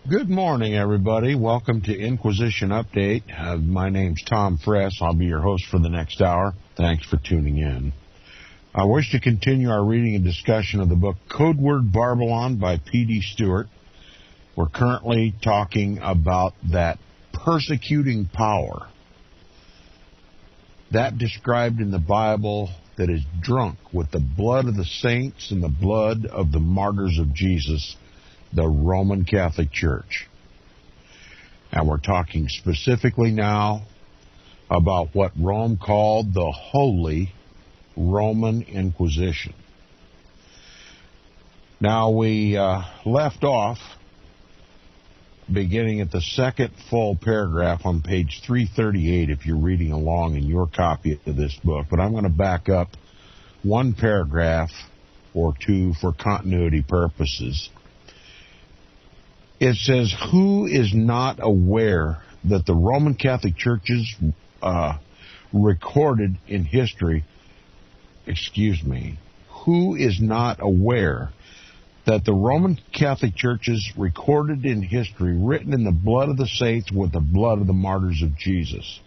Good morning, everybody. Welcome to Inquisition Update. My name's Tom Fress. I'll be your host for the next hour. Thanks for tuning in. I wish to continue our reading and discussion of the book Codeword Barbelon by P.D. Stewart. We're currently talking about that persecuting power, that described in the Bible that is drunk with the blood of the saints and the blood of the martyrs of Jesus, the Roman Catholic Church. And we're talking specifically now about what Rome called the Holy Roman Inquisition. Now, we left off beginning at the second full paragraph on page 338 if you're reading along in your copy of this book. But I'm going to back up one paragraph or two for continuity purposes. It says, who is not aware that the Roman Catholic Church's recorded in history, who is not aware that the Roman Catholic Church's recorded in history, written in the blood of the saints with the blood of the martyrs of Jesus?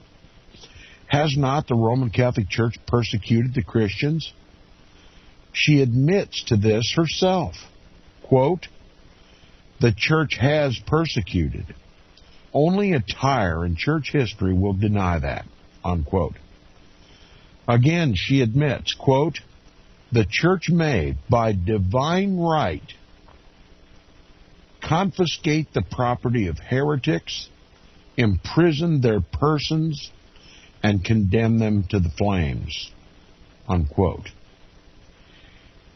Has not the Roman Catholic Church persecuted the Christians? She admits to this herself. Quote, the church has persecuted. Only a tire in church history will deny that, unquote. Again, she admits, quote, the church may, by divine right, confiscate the property of heretics, imprison their persons, and condemn them to the flames, unquote.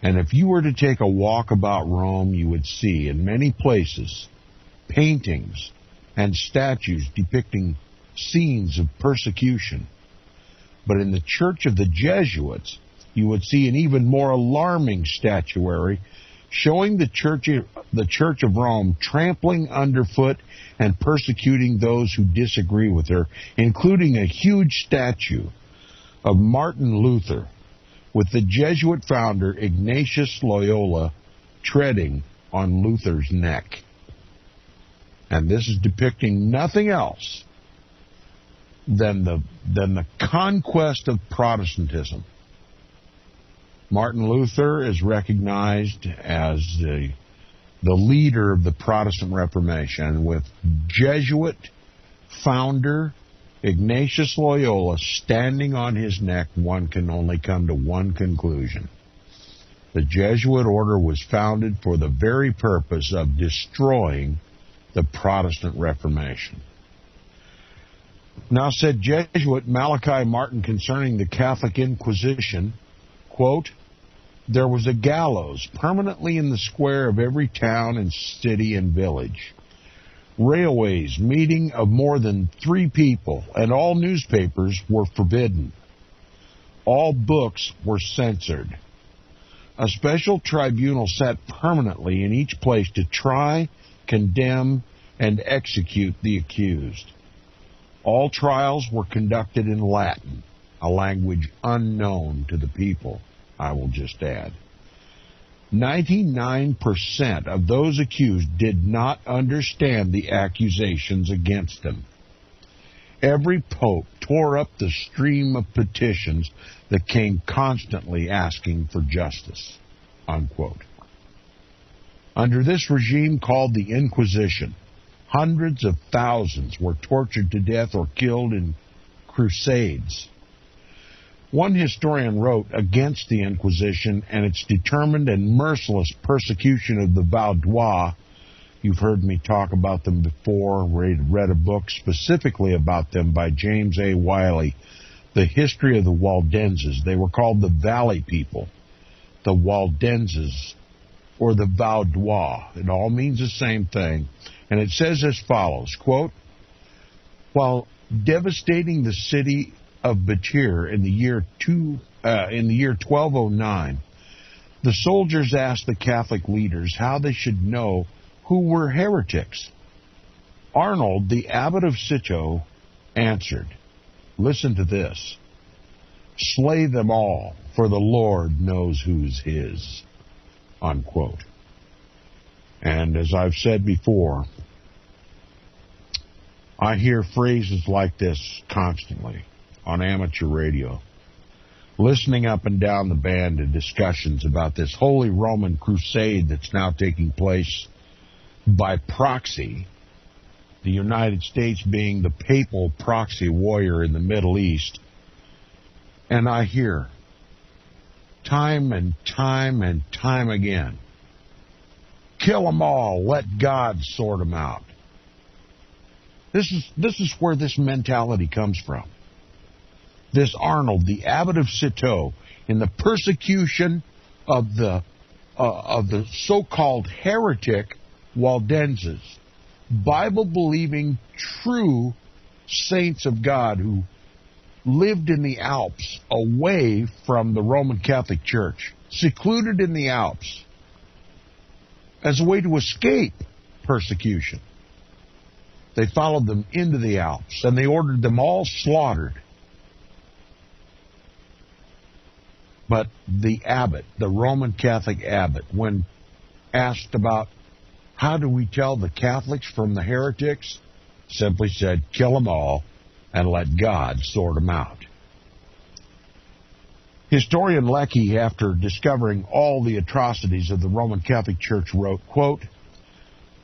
And if you were to take a walk about Rome, you would see in many places paintings and statues depicting scenes of persecution. But in the Church of the Jesuits, you would see an even more alarming statuary showing the Church of Rome trampling underfoot and persecuting those who disagree with her, including a huge statue of Martin Luther, with the Jesuit founder Ignatius Loyola treading on Luther's neck. And this is depicting nothing else than the conquest of Protestantism. Martin Luther is recognized as the leader of the Protestant Reformation, with Jesuit founder Ignatius Loyola standing on his neck. One can only come to one conclusion. The Jesuit order was founded for the very purpose of destroying the Protestant Reformation. Now, said Jesuit Malachi Martin concerning the Catholic Inquisition, quote, there was a gallows permanently in the square of every town and city and village. Railways meeting of more than 3 people, and all newspapers were forbidden. All books were censored. A special tribunal sat permanently in each place to try, condemn, and execute the accused. All trials were conducted in Latin, a language unknown to the people, I will just add. 99% of those accused did not understand the accusations against them. Every pope tore up the stream of petitions that came constantly asking for justice, unquote. Under this regime called the Inquisition, hundreds of thousands were tortured to death or killed in crusades. One historian wrote against the Inquisition and its determined and merciless persecution of the Vaudois. You've heard me talk about them before, read a book specifically about them by James A. Wiley, The History of the Waldenses. They were called the Valley people, the Waldenses, or the Vaudois. It all means the same thing. And it says as follows, quote, while devastating the city of Batir in the year 1209, the soldiers asked the Catholic leaders how they should know who were heretics. Arnold, the abbot of Citeaux, answered, listen to this, slay them all, for the Lord knows who's his, unquote. And as I've said before, I hear phrases like this constantly on amateur radio. Listening up and down the band to discussions about this Holy Roman Crusade that's now taking place by proxy, the United States being the papal proxy warrior in the Middle East. And I hear time and time and time again, kill them all, let God sort them out. This is where this mentality comes from. This Arnold, the abbot of Citeaux, in the persecution of the so-called heretic Waldenses, Bible-believing, true saints of God who lived in the Alps away from the Roman Catholic Church, secluded in the Alps, as a way to escape persecution. They followed them into the Alps, and they ordered them all slaughtered. But the abbot, the Roman Catholic abbot, when asked about how do we tell the Catholics from the heretics, simply said, kill them all and let God sort them out. Historian Lecky, after discovering all the atrocities of the Roman Catholic Church, wrote, quote,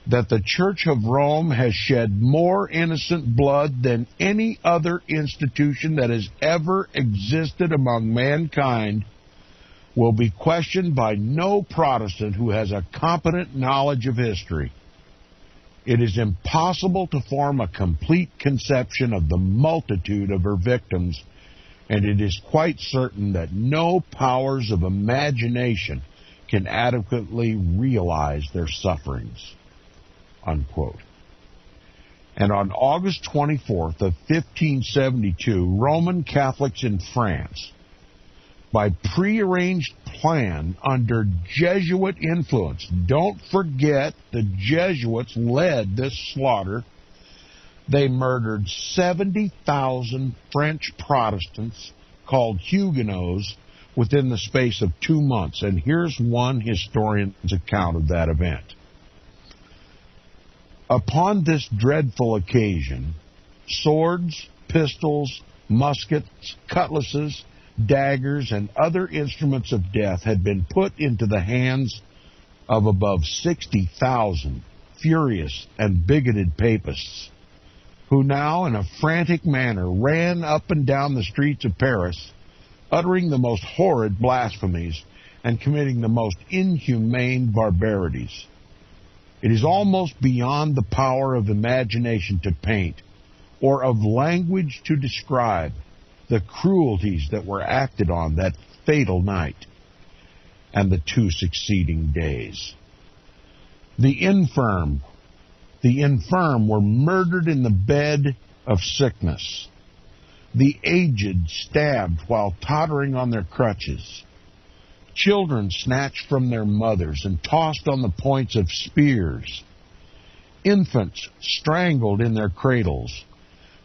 that the Church of Rome has shed more innocent blood than any other institution that has ever existed among mankind will be questioned by no Protestant who has a competent knowledge of history. It is impossible to form a complete conception of the multitude of her victims, and it is quite certain that no powers of imagination can adequately realize their sufferings. Unquote. And on August 24th of 1572, Roman Catholics in France, by prearranged plan under Jesuit influence, don't forget the Jesuits led this slaughter, they murdered 70,000 French Protestants called Huguenots within the space of 2 months. And here's one historian's account of that event. Upon this dreadful occasion, swords, pistols, muskets, cutlasses, daggers, and other instruments of death had been put into the hands of above 60,000 furious and bigoted papists, who now, in a frantic manner, ran up and down the streets of Paris, uttering the most horrid blasphemies and committing the most inhumane barbarities. It is almost beyond the power of imagination to paint, or of language to describe, the cruelties that were acted on that fatal night and the 2 succeeding days. The infirm were murdered in the bed of sickness. The aged stabbed while tottering on their crutches. Children snatched from their mothers and tossed on the points of spears. Infants strangled in their cradles.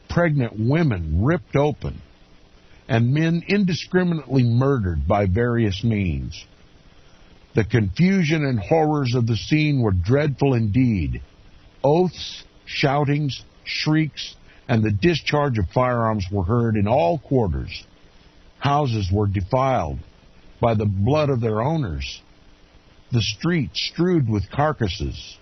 Pregnant women ripped open. And men indiscriminately murdered by various means. The confusion and horrors of the scene were dreadful indeed. Oaths, shoutings, shrieks, and the discharge of firearms were heard in all quarters. Houses were defiled by the blood of their owners, the streets strewed with carcasses,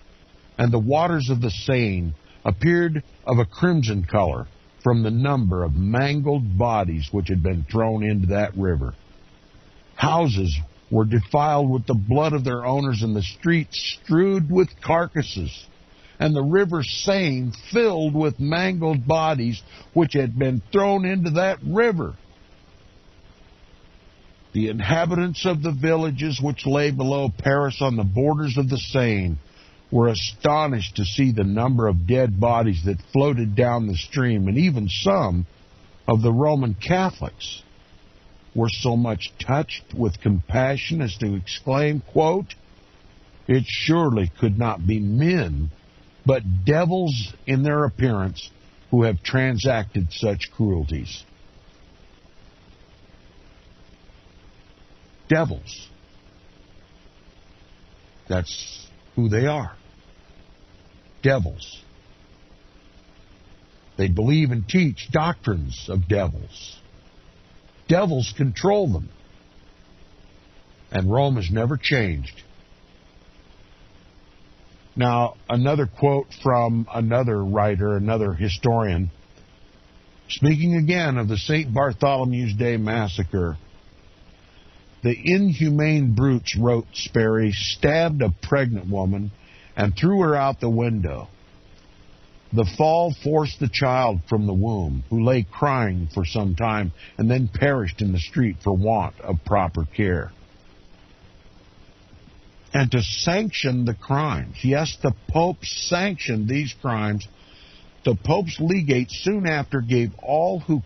and the waters of the Seine appeared of a crimson color from the number of mangled bodies which had been thrown into that river. Houses were defiled with the blood of their owners, and the streets strewed with carcasses, and the river Seine filled with mangled bodies which had been thrown into that river. The inhabitants of the villages which lay below Paris on the borders of the Seine were astonished to see the number of dead bodies that floated down the stream, and even some of the Roman Catholics were so much touched with compassion as to exclaim, quote, it surely could not be men, but devils in their appearance who have transacted such cruelties. Devils. That's who they are. Devils. They believe and teach doctrines of devils. Devils control them. And Rome has never changed. Now, another quote from another writer, another historian, speaking again of the St. Bartholomew's Day massacre. The inhumane brutes, wrote Sperry, stabbed a pregnant woman and threw her out the window. The fall forced the child from the womb, who lay crying for some time and then perished in the street for want of proper care. And to sanction the crimes, yes, the Pope sanctioned these crimes. The Pope's legate soon after gave all who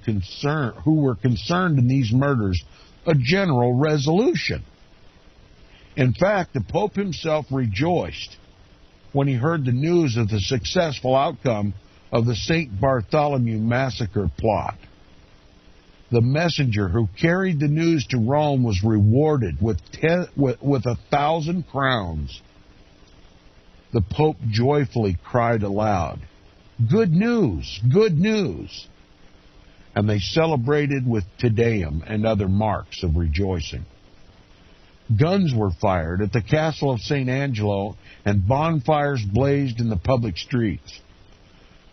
were concerned in these murders a general resolution. In fact, the Pope himself rejoiced when he heard the news of the successful outcome of the St. Bartholomew massacre plot. The messenger who carried the news to Rome was rewarded with 1,000 crowns. The Pope joyfully cried aloud, "Good news! Good news!" And they celebrated with Te Deum and other marks of rejoicing. Guns were fired at the castle of St. Angelo, and bonfires blazed in the public streets.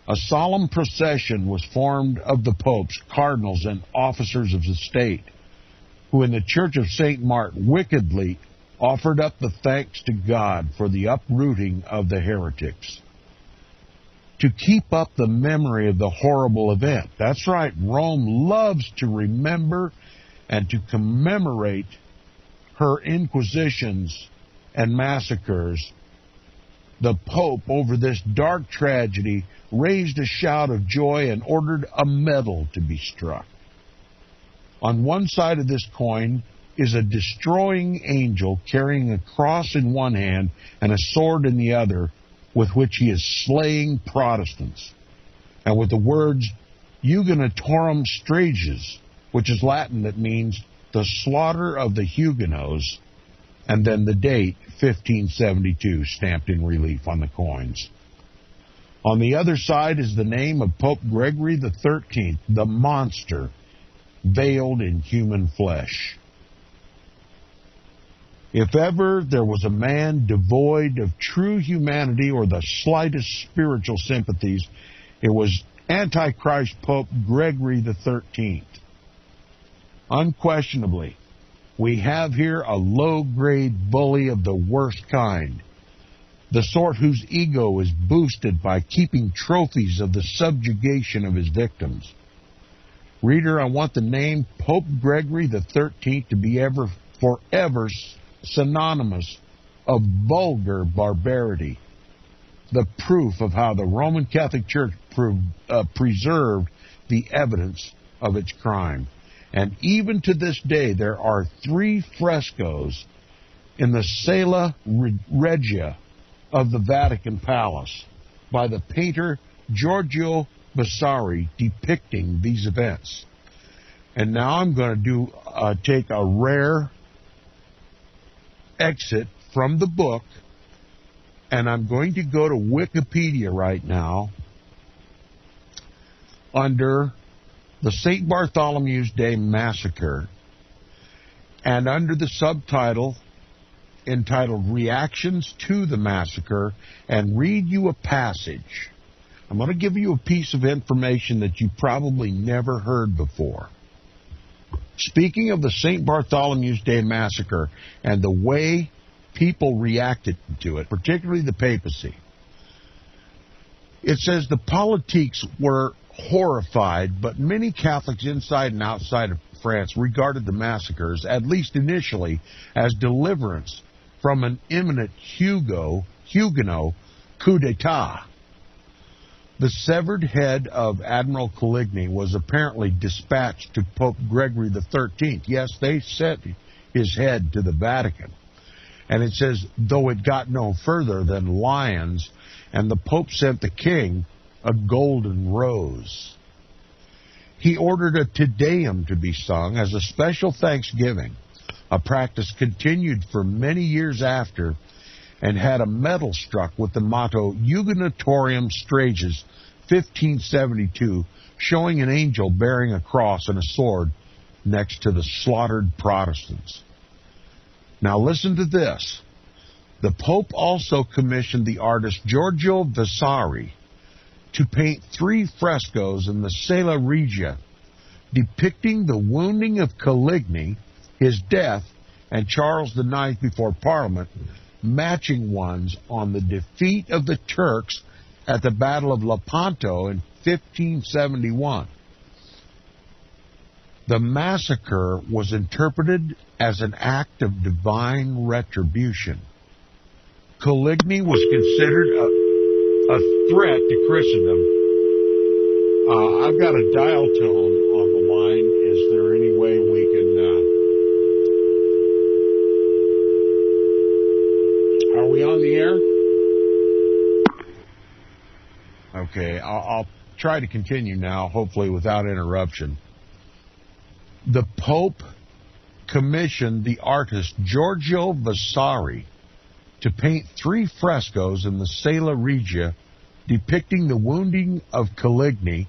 A solemn procession was formed of the popes, cardinals, and officers of the state, who in the church of St. Martin wickedly offered up the thanks to God for the uprooting of the heretics. To keep up the memory of the horrible event. That's right, Rome loves to remember and to commemorate her inquisitions and massacres. The Pope, over this dark tragedy, raised a shout of joy and ordered a medal to be struck. On one side of this coin is a destroying angel carrying a cross in one hand and a sword in the other, with which he is slaying Protestants, and with the words Huguenotorum Strages, which is Latin that means the slaughter of the Huguenots, and then the date 1572 stamped in relief on the coins. On the other side is the name of Pope Gregory XIII, the monster, veiled in human flesh. If ever there was a man devoid of true humanity or the slightest spiritual sympathies, it was Antichrist Pope Gregory XIII. Unquestionably, we have here a low-grade bully of the worst kind, the sort whose ego is boosted by keeping trophies of the subjugation of his victims. Reader, I want the name Pope Gregory XIII to be forever synonymous of vulgar barbarity, the proof of how the Roman Catholic Church preserved the evidence of its crime. And even to this day, there are 3 frescoes in the Sala Regia of the Vatican Palace by the painter Giorgio Vasari depicting these events. And now I'm going to take a rare exit from the book, and I'm going to go to Wikipedia right now under the St. Bartholomew's Day Massacre, and under the subtitle entitled Reactions to the Massacre, and read you a passage. I'm going to give you a piece of information that you probably never heard before. Speaking of the St. Bartholomew's Day Massacre and the way people reacted to it, particularly the papacy, it says the politiques were horrified, but many Catholics inside and outside of France regarded the massacres, at least initially, as deliverance from an imminent Huguenot coup d'etat. The severed head of Admiral Coligny was apparently dispatched to Pope Gregory XIII. Yes, they sent his head to the Vatican. And it says, though it got no further than Lyons, and the Pope sent the king a golden rose. He ordered a Te Deum to be sung as a special thanksgiving, a practice continued for many years after, and had a medal struck with the motto Huguenotorum Strages 1572, showing an angel bearing a cross and a sword next to the slaughtered Protestants. Now listen to this. The Pope also commissioned the artist Giorgio Vasari to paint 3 frescoes in the Sala Regia depicting the wounding of Coligny, his death, and Charles IX before Parliament, matching ones on the defeat of the Turks at the Battle of Lepanto in 1571. The massacre was interpreted as an act of divine retribution. Coligny was considered a threat to Christendom. I've got a dial tone on the line. Is there any way we can... Are we on the air? Okay, I'll try to continue now, hopefully without interruption. The Pope commissioned the artist Giorgio Vasari to paint 3 frescoes in the Sala Regia depicting the wounding of Coligny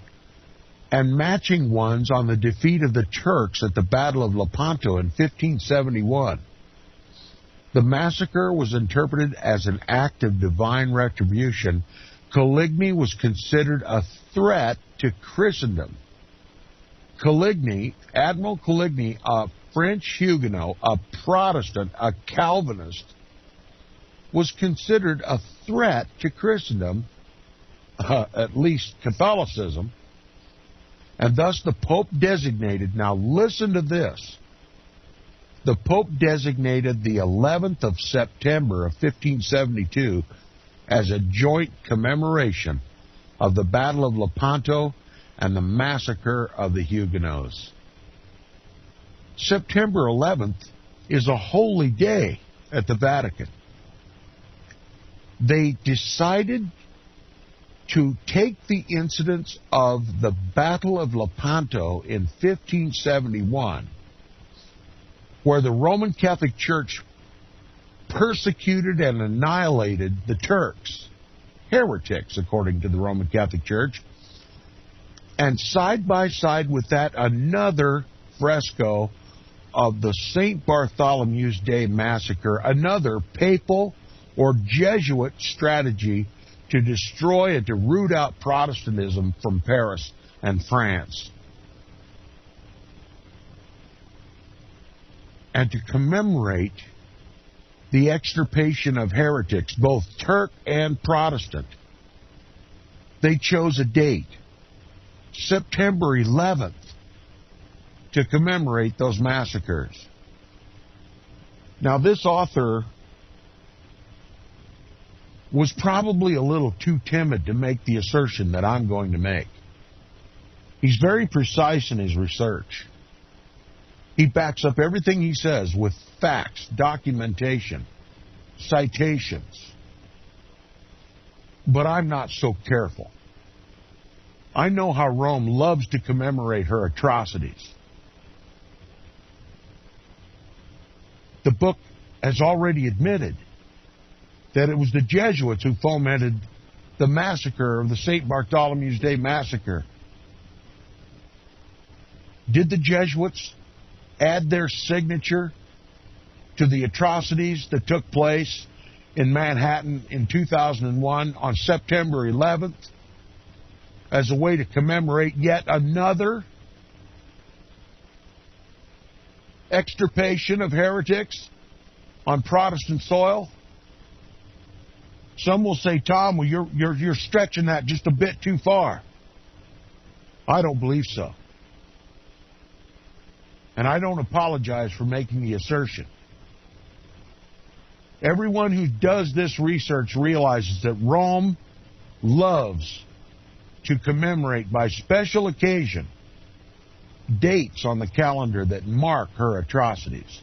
and matching ones on the defeat of the Turks at the Battle of Lepanto in 1571. The massacre was interpreted as an act of divine retribution. Coligny was considered a threat to Christendom. Coligny, Admiral Coligny, a French Huguenot, a Protestant, a Calvinist, was considered a threat to Christendom, at least Catholicism, and thus the Pope designated, now listen to this, the Pope designated the 11th of September of 1572 as a joint commemoration of the Battle of Lepanto and the massacre of the Huguenots. September 11th is a holy day at the Vatican. They decided to take the incidents of the Battle of Lepanto in 1571, where the Roman Catholic Church persecuted and annihilated the Turks, heretics according to the Roman Catholic Church, and side by side with that, another fresco of the St. Bartholomew's Day massacre, another papal or Jesuit strategy to destroy and to root out Protestantism from Paris and France. And to commemorate the extirpation of heretics, both Turk and Protestant, they chose a date, September 11th, to commemorate those massacres. Now, this author was probably a little too timid to make the assertion that I'm going to make. He's very precise in his research. He backs up everything he says with facts, documentation, citations. But I'm not so careful. I know how Rome loves to commemorate her atrocities. The book has already admitted that it was the Jesuits who fomented the massacre of the St. Bartholomew's Day massacre. Did the Jesuits add their signature to the atrocities that took place in Manhattan in 2001 on September 11th as a way to commemorate yet another extirpation of heretics on Protestant soil? Some will say, Tom, well, you're stretching that just a bit too far. I don't believe so. And I don't apologize for making the assertion. Everyone who does this research realizes that Rome loves to commemorate by special occasion dates on the calendar that mark her atrocities,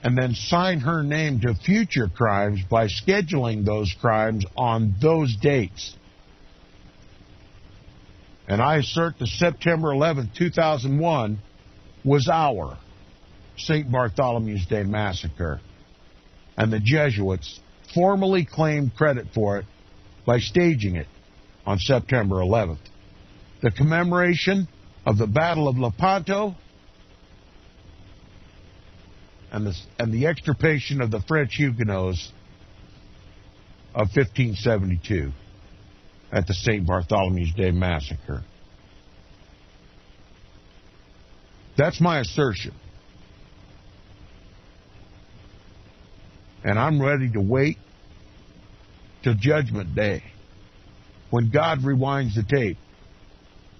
and then sign her name to future crimes by scheduling those crimes on those dates. And I assert that September 11th, 2001 was our St. Bartholomew's Day massacre, and the Jesuits formally claimed credit for it by staging it on September 11th. The commemoration of the Battle of Lepanto and the extirpation of the French Huguenots of 1572 at the St. Bartholomew's Day Massacre. That's my assertion. And I'm ready to wait till Judgment Day, when God rewinds the tape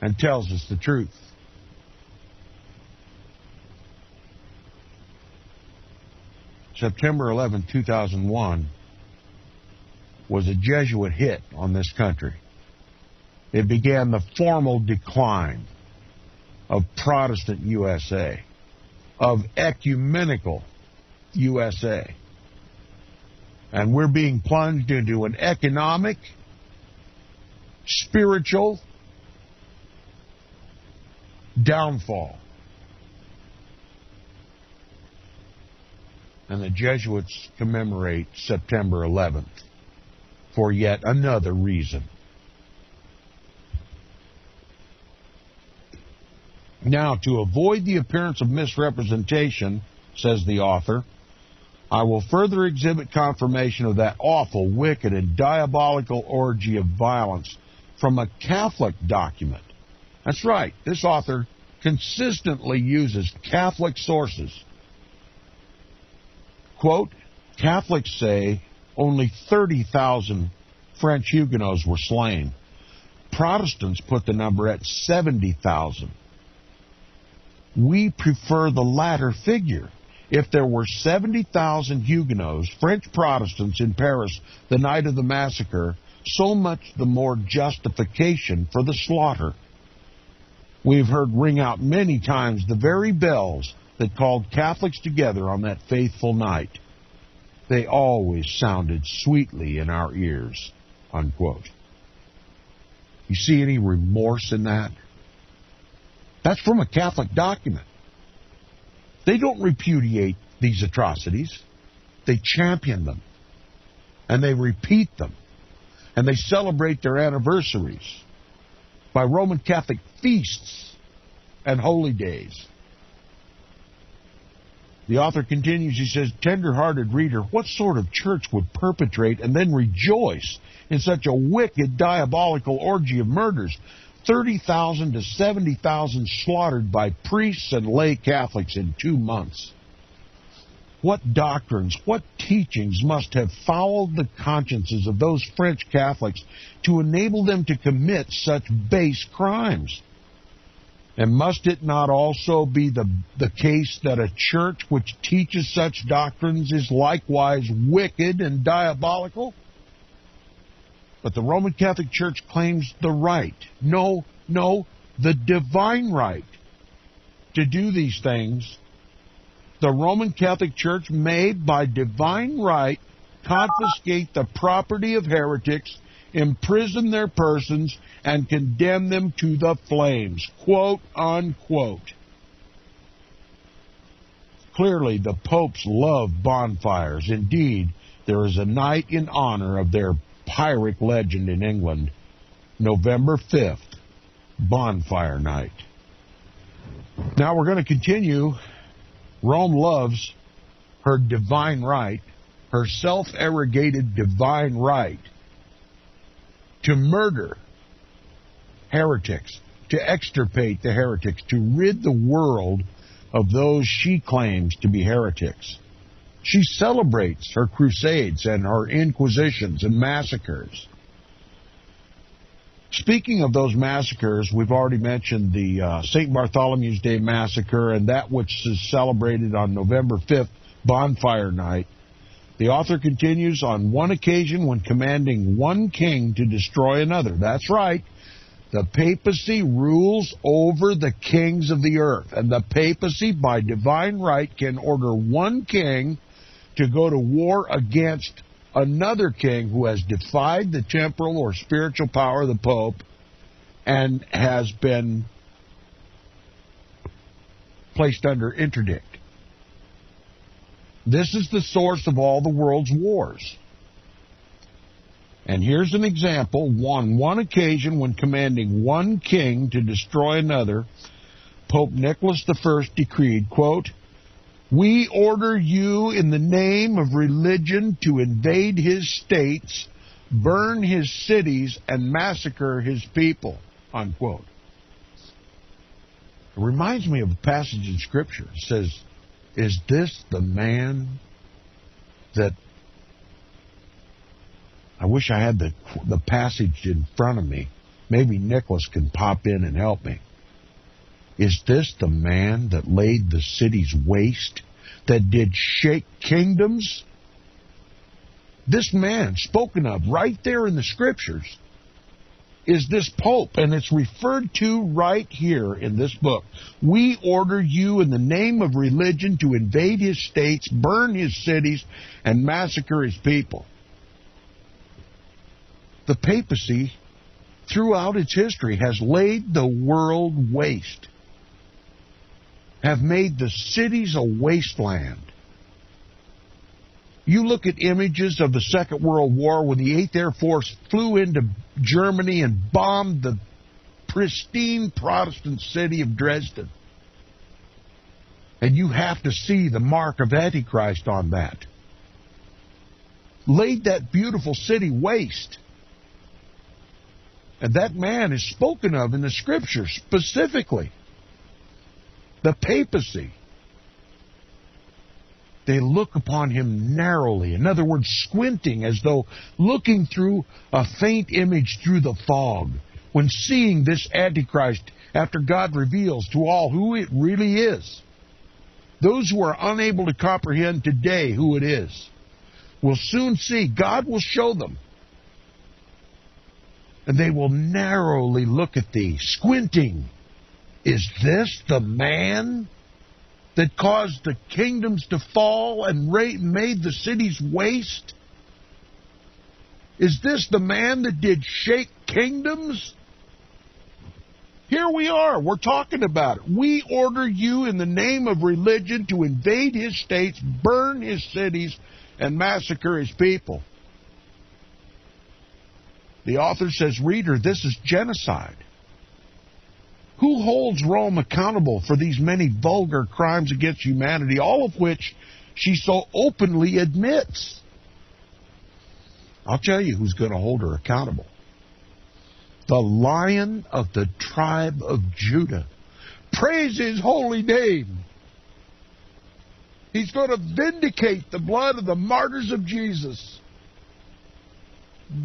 and tells us the truth. September 11, 2001 was a Jesuit hit on this country. It began the formal decline of Protestant USA, of ecumenical USA. And we're being plunged into an economic, spiritual downfall. And the Jesuits commemorate September 11th for yet another reason. Now, to avoid the appearance of misrepresentation, says the author, I will further exhibit confirmation of that awful, wicked, and diabolical orgy of violence from a Catholic document. That's right. This author consistently uses Catholic sources. Quote, Catholics say only 30,000 French Huguenots were slain. Protestants put the number at 70,000. We prefer the latter figure. If there were 70,000 Huguenots, French Protestants in Paris the night of the massacre, so much the more justification for the slaughter. We've heard ring out many times the very bells that called Catholics together on that faithful night. They always sounded sweetly in our ears, unquote. You see any remorse in that? That's from a Catholic document. They don't repudiate these atrocities. They champion them. And they repeat them. And they celebrate their anniversaries by Roman Catholic feasts and holy days. The author continues, he says, tender-hearted reader, what sort of church would perpetrate and then rejoice in such a wicked, diabolical orgy of murders? 30,000 to 70,000 slaughtered by priests and lay Catholics in 2 months. What doctrines, what teachings must have fouled the consciences of those French Catholics to enable them to commit such base crimes? And must it not also be the case that a church which teaches such doctrines is likewise wicked and diabolical? But the Roman Catholic Church claims the right, the divine right to do these things. The Roman Catholic Church may, by divine right, confiscate the property of heretics, imprison their persons, and condemn them to the flames, quote, unquote. Clearly, the popes love bonfires. Indeed, there is a night in honor of their Pyrrhic legend in England, November 5th, Bonfire Night. Now we're going to continue. Rome loves her divine right, her self-arrogated divine right to murder heretics, to extirpate the heretics, to rid the world of those she claims to be heretics. She celebrates her crusades and her inquisitions and massacres. Speaking of those massacres, we've already mentioned the St. Bartholomew's Day Massacre and that which is celebrated on November 5th, Bonfire Night. The author continues, on one occasion when commanding one king to destroy another. That's right. The papacy rules over the kings of the earth. And the papacy, by divine right, can order one king to go to war against another king who has defied the temporal or spiritual power of the Pope and has been placed under interdict. This is the source of all the world's wars. And here's an example. On one occasion, when commanding one king to destroy another, Pope Nicholas I decreed, quote, "We order you in the name of religion to invade his states, burn his cities, and massacre his people," unquote. It reminds me of a passage in Scripture. It says, "Is this the man that..." I wish I had the passage in front of me. Maybe Nicholas can pop in and help me. "Is this the man that laid the cities waste, that did shake kingdoms?" This man spoken of right there in the Scriptures is this Pope, and it's referred to right here in this book. "We order you in the name of religion to invade his states, burn his cities, and massacre his people." The papacy, throughout its history, has laid the world waste, have made the cities a wasteland. You look at images of the Second World War when the 8th Air Force flew into Germany and bombed the pristine Protestant city of Dresden. And you have to see the mark of Antichrist on that. Laid that beautiful city waste. And that man is spoken of in the Scriptures specifically. The papacy. They look upon him narrowly. In other words, squinting, as though looking through a faint image through the fog, when seeing this Antichrist after God reveals to all who it really is. Those who are unable to comprehend today who it is will soon see. God will show them. And they will narrowly look at thee, squinting. Is this the man that caused the kingdoms to fall and made the cities waste? Is this the man that did shake kingdoms? Here we are. We're talking about it. "We order you in the name of religion to invade his states, burn his cities, and massacre his people." The author says, "Reader, this is genocide. Who holds Rome accountable for these many vulgar crimes against humanity, all of which she so openly admits?" I'll tell you who's going to hold her accountable. The Lion of the tribe of Judah. Praise his holy name. He's going to vindicate the blood of the martyrs of Jesus.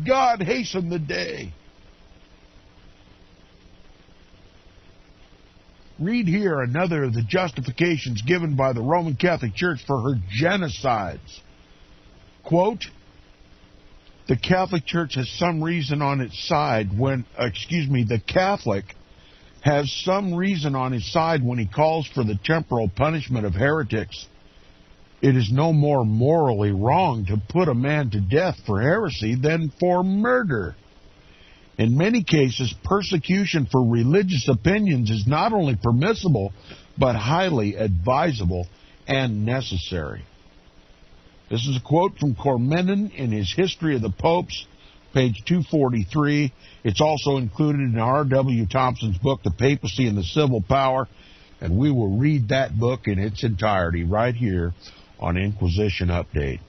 God hasten the day. Read here another of the justifications given by the Roman Catholic Church for her genocides. Quote, "The Catholic Church has some reason on its side when, the Catholic has some reason on his side when he calls for the temporal punishment of heretics. It is no more morally wrong to put a man to death for heresy than for murder. In many cases, persecution for religious opinions is not only permissible, but highly advisable and necessary." This is a quote from Cormenin in his History of the Popes, page 243. It's also included in R.W. Thompson's book, The Papacy and the Civil Power, and we will read that book in its entirety right here on Inquisition Update.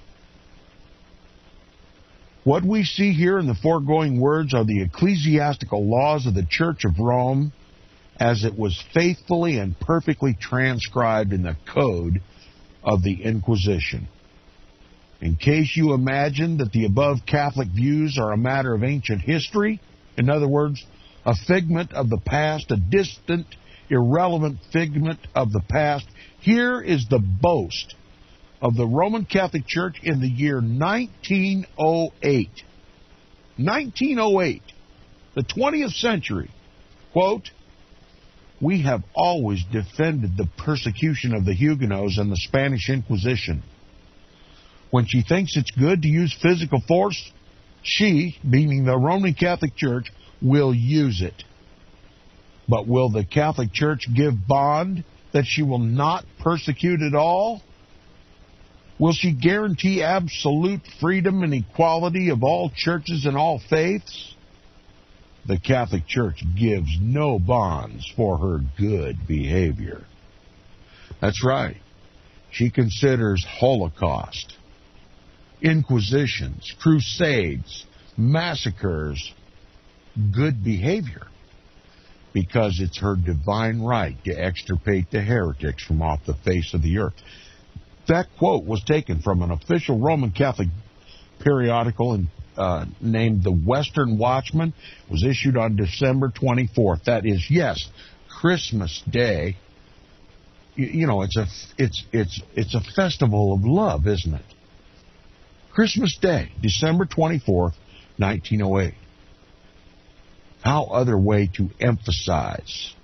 What we see here in the foregoing words are the ecclesiastical laws of the Church of Rome as it was faithfully and perfectly transcribed in the Code of the Inquisition. In case you imagine that the above Catholic views are a matter of ancient history, in other words, a figment of the past, a distant, irrelevant figment of the past, here is the boast of the Roman Catholic Church in the year 1908. 1908, the 20th century. Quote, "We have always defended the persecution of the Huguenots and the Spanish Inquisition. When she thinks it's good to use physical force, she, meaning the Roman Catholic Church, will use it. But will the Catholic Church give bond that she will not persecute at all? Will she guarantee absolute freedom and equality of all churches and all faiths? The Catholic Church gives no bonds for her good behavior. That's right. She considers Holocaust, inquisitions, crusades, massacres good behavior because it's her divine right to extirpate the heretics from off the face of the earth. That quote was taken from an official Roman Catholic periodical named The Western Watchman. It was issued on December 24th. That is, yes, Christmas Day. You know, it's a festival of love, isn't it? Christmas Day, December 24th, 1908. How other way to emphasize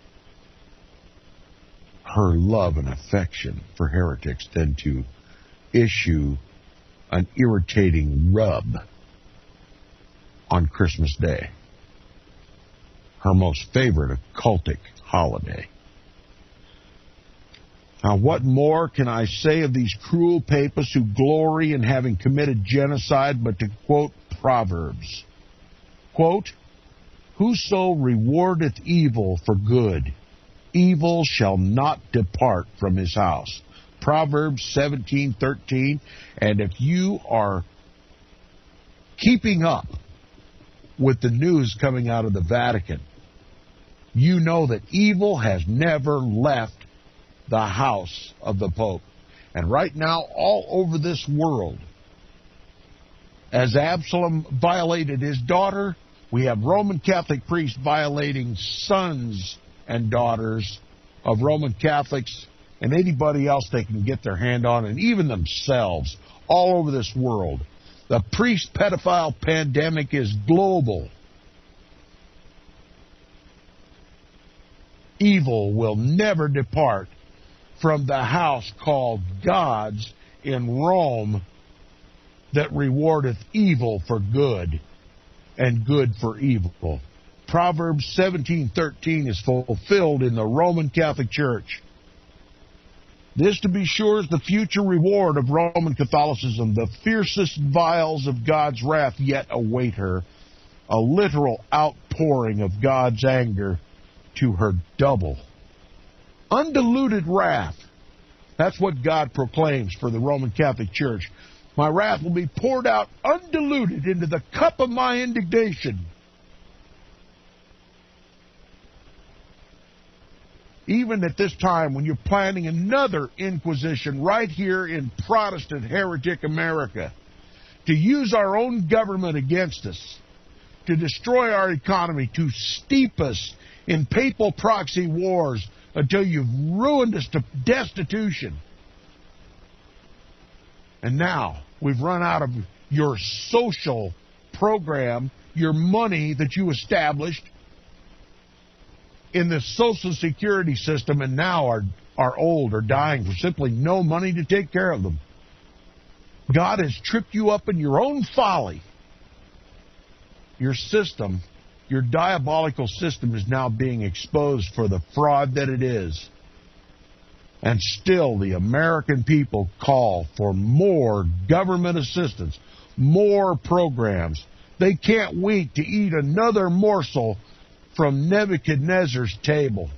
her love and affection for heretics than to issue an irritating rub on Christmas Day, her most favorite occultic holiday. Now, what more can I say of these cruel papists who glory in having committed genocide but to quote Proverbs? Quote, "Whoso rewardeth evil for good, evil shall not depart from his house." Proverbs 17:13. And if you are keeping up with the news coming out of the Vatican, you know that evil has never left the house of the Pope. And right now, all over this world, as Absalom violated his daughter, we have Roman Catholic priests violating sons and daughters of Roman Catholics and anybody else they can get their hand on, and even themselves, all over this world. The priest pedophile pandemic is global. Evil will never depart from the house called God's in Rome that rewardeth evil for good and good for evil. Proverbs 17:13 is fulfilled in the Roman Catholic Church. This, to be sure, is the future reward of Roman Catholicism. The fiercest vials of God's wrath yet await her, a literal outpouring of God's anger to her double. Undiluted wrath. That's what God proclaims for the Roman Catholic Church. My wrath will be poured out undiluted into the cup of my indignation. Even at this time when you're planning another inquisition right here in Protestant heretic America, to use our own government against us, to destroy our economy, to steep us in papal proxy wars until you've ruined us to destitution. And now we've run out of your social program, your money that you established in the Social Security system, and now are old or dying for simply no money to take care of them. God has tripped you up in your own folly. Your system, your diabolical system, is now being exposed for the fraud that it is. And still the American people call for more government assistance, more programs. They can't wait to eat another morsel from Nebuchadnezzar's table.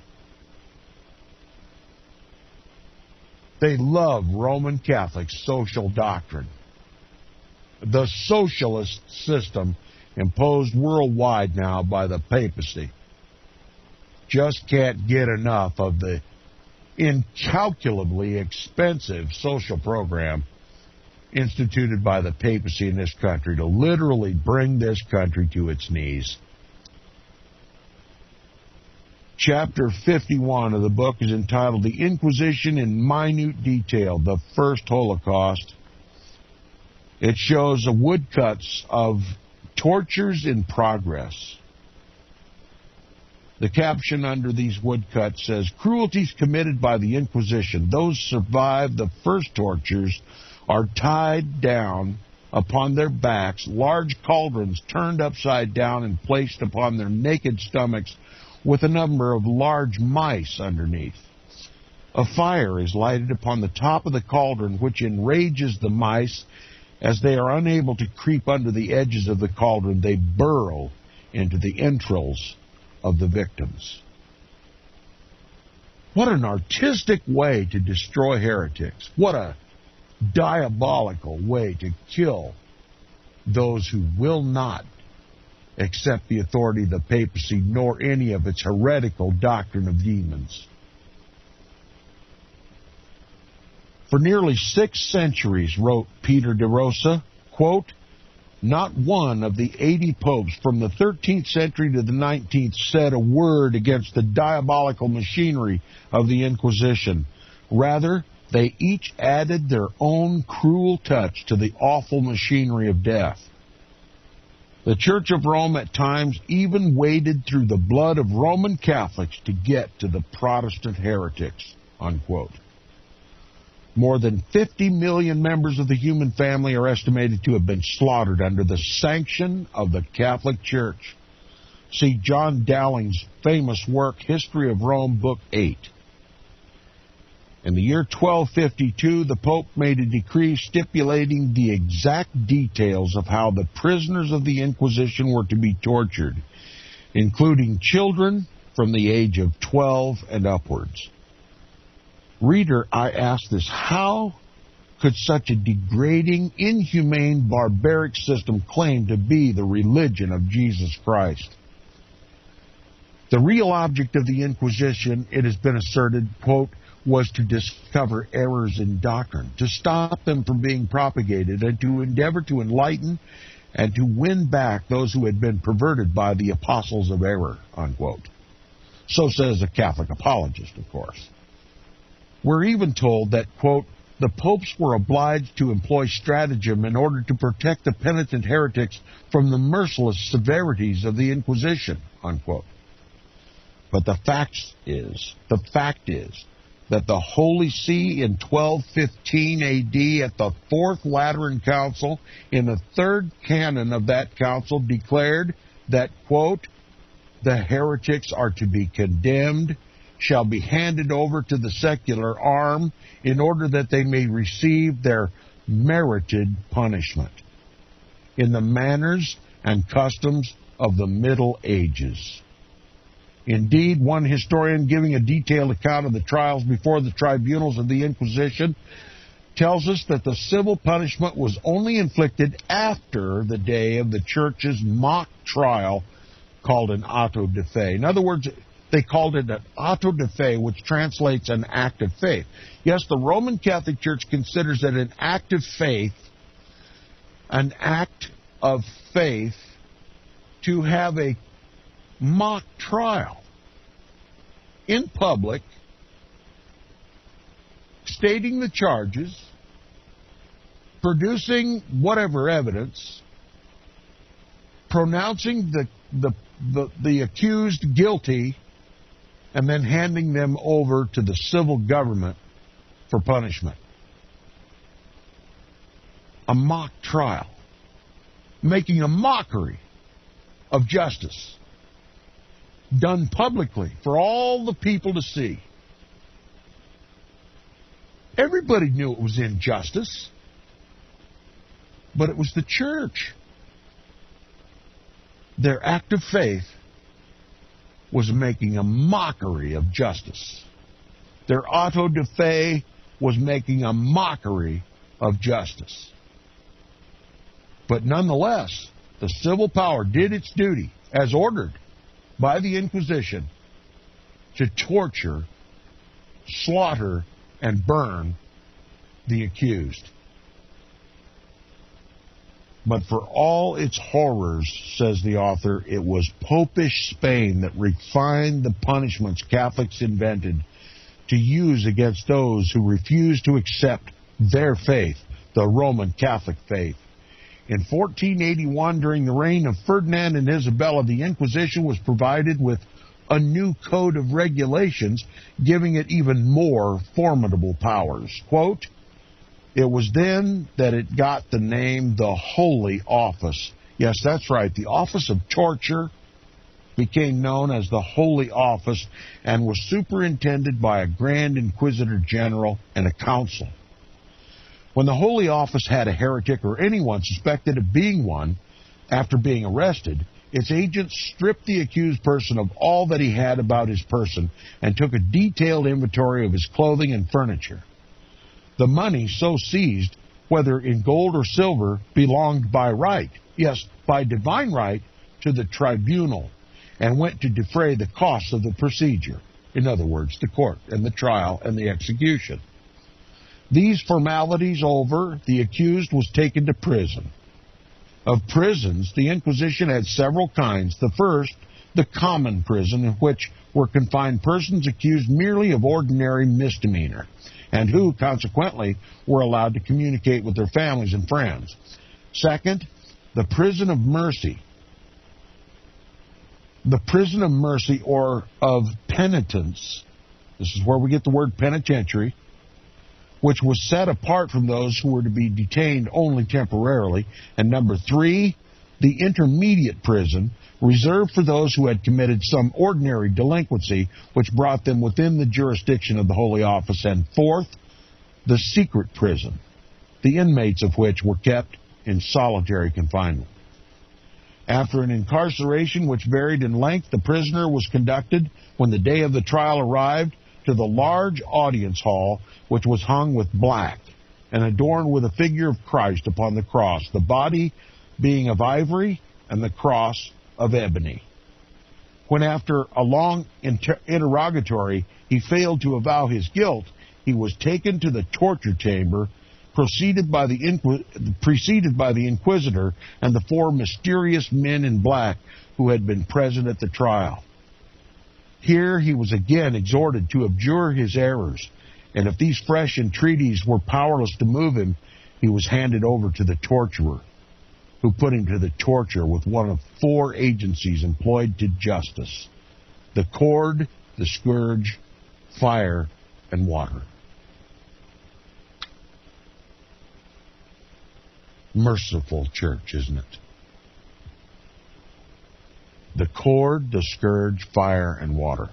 They love Roman Catholic social doctrine. The socialist system imposed worldwide now by the papacy just can't get enough of the incalculably expensive social program instituted by the papacy in this country to literally bring this country to its knees. Chapter 51 of the book is entitled The Inquisition in Minute Detail, the First Holocaust. It shows woodcuts of tortures in progress. The caption under these woodcuts says, "Cruelties committed by the Inquisition. Those survived the first tortures are tied down upon their backs, large cauldrons turned upside down and placed upon their naked stomachs with a number of large mice underneath. A fire is lighted upon the top of the cauldron, which enrages the mice. As they are unable to creep under the edges of the cauldron, they burrow into the entrails of the victims. What an artistic way to destroy heretics. What a diabolical way to kill those who will not accept the authority of the papacy nor any of its heretical doctrine of demons. For nearly 6 centuries, wrote Peter de Rosa, quote, not one of the 80 popes from the 13th century to the 19th said a word against the diabolical machinery of the Inquisition. Rather, they each added their own cruel touch to the awful machinery of death. The Church of Rome at times even waded through the blood of Roman Catholics to get to the Protestant heretics, unquote. More than 50 million members of the human family are estimated to have been slaughtered under the sanction of the Catholic Church. See John Dowling's famous work, History of Rome, Book 8. In the year 1252, the Pope made a decree stipulating the exact details of how the prisoners of the Inquisition were to be tortured, including children from the age of 12 and upwards. Reader, I ask this, how could such a degrading, inhumane, barbaric system claim to be the religion of Jesus Christ? The real object of the Inquisition, it has been asserted, quote, was to discover errors in doctrine, to stop them from being propagated, and to endeavor to enlighten and to win back those who had been perverted by the apostles of error, unquote. So says a Catholic apologist, of course. We're even told that, quote, the popes were obliged to employ stratagem in order to protect the penitent heretics from the merciless severities of the Inquisition, unquote. But the fact is that the Holy See in 1215 A.D. at the Fourth Lateran Council, in the third canon of that council, declared that, quote, the heretics are to be condemned, shall be handed over to the secular arm in order that they may receive their merited punishment in the manners and customs of the Middle Ages. Indeed, one historian giving a detailed account of the trials before the tribunals of the Inquisition tells us that the civil punishment was only inflicted after the day of the Church's mock trial called an auto de fe. In other words, they called it an auto de fe, which translates an act of faith. Yes, the Roman Catholic Church considers it an act of faith to have a mock trial in public, stating the charges, producing whatever evidence, pronouncing the accused guilty, and then handing them over to the civil government for punishment. A mock trial, making a mockery of justice, done publicly for all the people to see. Everybody knew it was injustice, but it was the church. Their act of faith was making a mockery of justice. Their auto de fe was making a mockery of justice. But nonetheless, the civil power did its duty, as ordered by the Inquisition, to torture, slaughter, and burn the accused. But for all its horrors, says the author, it was Popish Spain that refined the punishments Catholics invented to use against those who refused to accept their faith, the Roman Catholic faith. In 1481, during the reign of Ferdinand and Isabella, the Inquisition was provided with a new code of regulations, giving it even more formidable powers. Quote, it was then that it got the name the Holy Office. Yes, that's right, the office of torture became known as the Holy Office and was superintended by a Grand Inquisitor General and a council. When the Holy Office had a heretic or anyone suspected of being one, after being arrested, its agents stripped the accused person of all that he had about his person and took a detailed inventory of his clothing and furniture. The money so seized, whether in gold or silver, belonged by right, yes, by divine right, to the tribunal, and went to defray the costs of the procedure. In other words, the court and the trial and the execution. These formalities over, the accused was taken to prison. Of prisons, the Inquisition had several kinds. The first, the common prison, in which were confined persons accused merely of ordinary misdemeanor, and who, consequently, were allowed to communicate with their families and friends. Second, the prison of mercy. The prison of mercy, or of penitence, this is where we get the word penitentiary, which was set apart from those who were to be detained only temporarily. And number three, the intermediate prison, reserved for those who had committed some ordinary delinquency, which brought them within the jurisdiction of the Holy Office. And fourth, the secret prison, the inmates of which were kept in solitary confinement. After an incarceration which varied in length, the prisoner was conducted, when the day of the trial arrived, to the large audience hall, which was hung with black and adorned with a figure of Christ upon the cross, the body being of ivory and the cross of ebony. When after a long interrogatory he failed to avow his guilt, he was taken to the torture chamber, preceded by the Inquisitor and the four mysterious men in black who had been present at the trial. Here he was again exhorted to abjure his errors, and if these fresh entreaties were powerless to move him, he was handed over to the torturer, who put him to the torture with one of four agencies employed to justice: the cord, the scourge, fire, and water. Merciful church, isn't it? The cord, the scourge, fire, and water.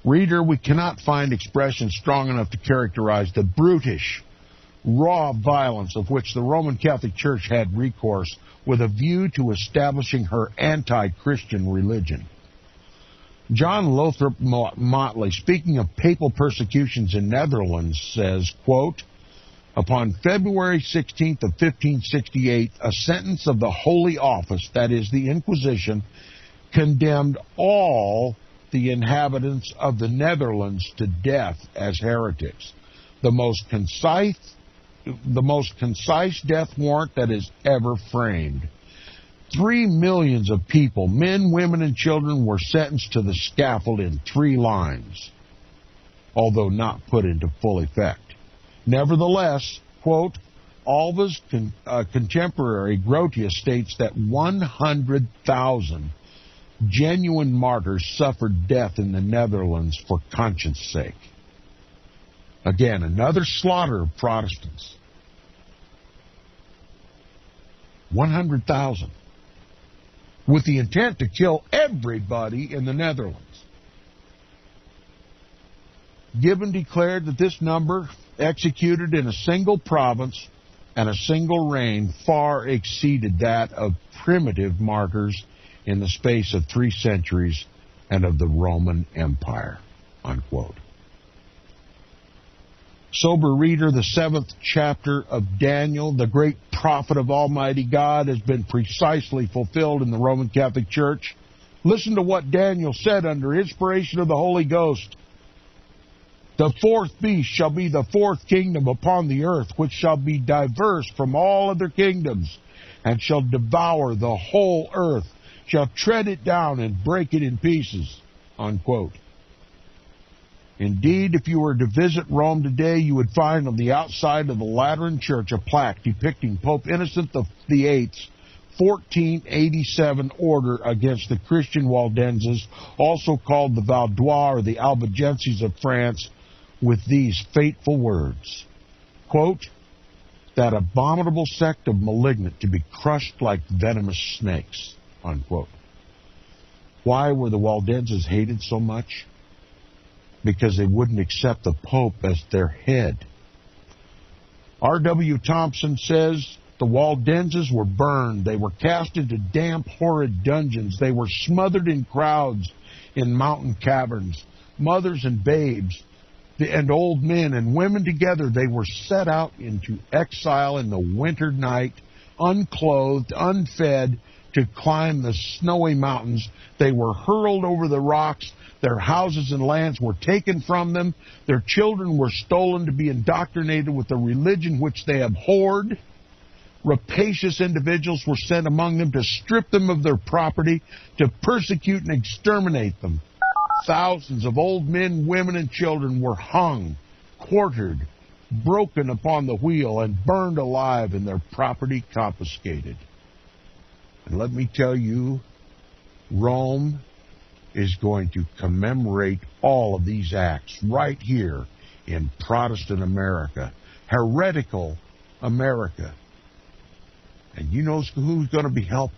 Reader, we cannot find expressions strong enough to characterize the brutish, raw violence of which the Roman Catholic Church had recourse with a view to establishing her anti-Christian religion. John Lothrop Motley, speaking of papal persecutions in Netherlands, says, quote, "Upon February 16th of 1568, a sentence of the Holy Office, that is, the Inquisition, condemned all the inhabitants of the Netherlands to death as heretics. The most concise death warrant that is ever framed. 3 millions of people, men, women, and children, were sentenced to the scaffold in 3 lines, although not put into full effect. Nevertheless," quote, "Alva's contemporary Grotius states that 100,000 genuine martyrs suffered death in the Netherlands for conscience sake." Again, another slaughter of Protestants. 100,000. With the intent to kill everybody in the Netherlands. Gibbon declared that this number, executed in a single province and a single reign, far exceeded that of primitive martyrs in the space of 3 centuries and of the Roman Empire, unquote. Sober reader, the 7th chapter of Daniel, the great prophet of Almighty God, has been precisely fulfilled in the Roman Catholic Church. Listen to what Daniel said under inspiration of the Holy Ghost. "The 4th beast shall be the 4th kingdom upon the earth, which shall be diverse from all other kingdoms, and shall devour the whole earth, shall tread it down and break it in pieces," unquote. Indeed, if you were to visit Rome today, you would find on the outside of the Lateran Church a plaque depicting Pope Innocent VIII's 1487 order against the Christian Waldenses, also called the Vaudois or the Albigenses of France, with these fateful words, quote, "That abominable sect of malignant to be crushed like venomous snakes," unquote. Why were the Waldenses hated so much? Because they wouldn't accept the Pope as their head. R.W. Thompson says the Waldenses were burned. They were cast into damp, horrid dungeons. They were smothered in crowds in mountain caverns. Mothers and babes and old men and women together, they were set out into exile in the winter night, unclothed, unfed, to climb the snowy mountains. They were hurled over the rocks. Their houses and lands were taken from them. Their children were stolen to be indoctrinated with the religion which they abhorred. Rapacious individuals were sent among them to strip them of their property, to persecute and exterminate them. Thousands of old men, women, and children were hung, quartered, broken upon the wheel, and burned alive, and their property confiscated. And let me tell you, Rome is going to commemorate all of these acts right here in Protestant America, heretical America. And you know who's going to be helped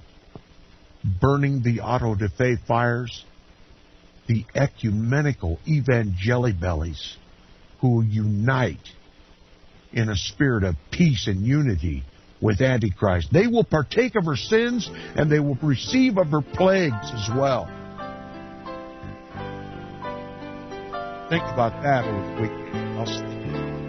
burning the auto de fe fires? The ecumenical evangelibellies who unite in a spirit of peace and unity with Antichrist. They will partake of her sins, and they will receive of her plagues as well. Think about that over the weekend. I'll see you.